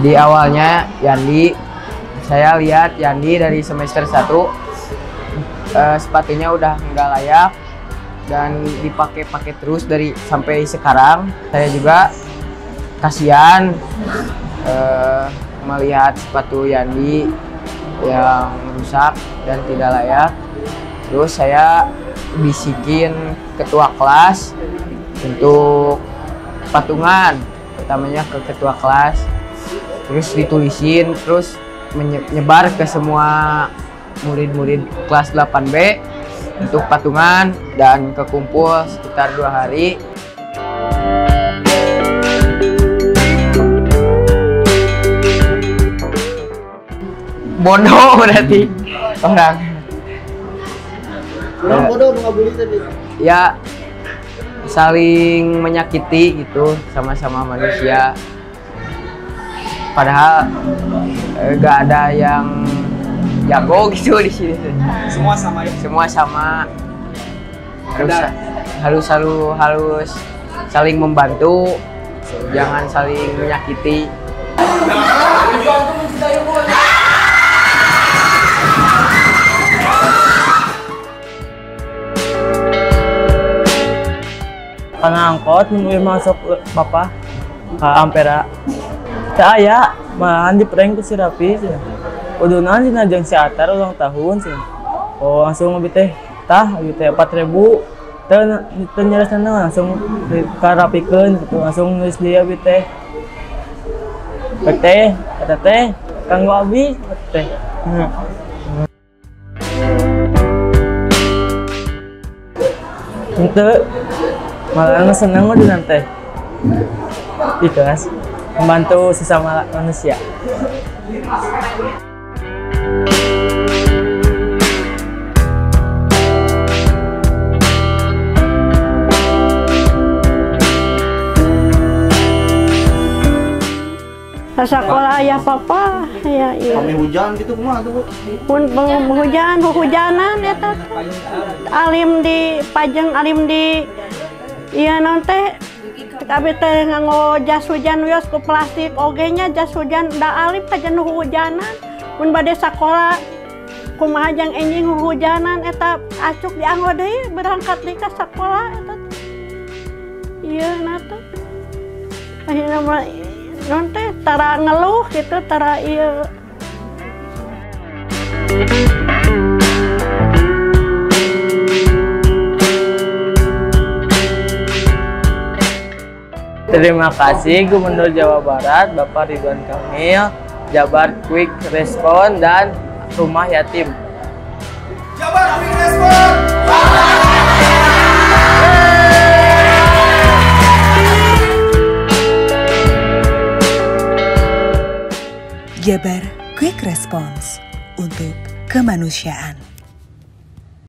Jadi awalnya saya lihat Yandi dari semester 1 sepatunya udah nggak layak dan dipakai terus sampai sekarang. Saya juga kasihan melihat sepatu Yandi yang rusak dan tidak layak. Terus saya bisikin ketua kelas untuk patungan, pertamanya ke ketua kelas, terus ditulisin, terus menyebar ke semua murid-murid kelas 8B untuk patungan dan kekumpul sekitar 2 hari. Bodoh berarti orang bodoh nggak boleh tadi. Ya saling menyakiti gitu, sama-sama manusia. Padahal gak ada yang jago gitu di sini. Semua sama ya. Semua sama. Harus saling membantu, jangan saling menyakiti. Karena angkot menuju masuk bapak ke Ampera. Saya malahan di prank ku si Rapi sih. Udunan sih najang si Atar ulang tahun sih. Oh langsung lebih teh tah gitu 4.000. Ternyata langsung karapikeun gitu, langsung nulis dia bi teh. Teh kata teh kanggo abi teh. Untuk malah senang dengan teh ikhlas membantu sesama manusia. Sekolah ayah papa ya iya. Kami hujan gitu kumaha tuh, Bu? Mun hujanan eta alim di pajeng alim di iya non teh kabeh teh nganggo jas hujan wios ku plastik oge nya jas hujan da alim aja nu hujanan. Mun bade sakola kumaha jang enjing hujanan eta acuk dianggo deui berangkat deui ka sakola eta. Ieu na teh. Akhirna mah non teh tara ngeluh gitu tara ieu. Terima kasih Gubernur Jawa Barat Bapak Ridwan Kamil, Jabar Quick Respon dan Rumah Yatim. Jabar Quick Respon. Jabar Quick Response untuk kemanusiaan.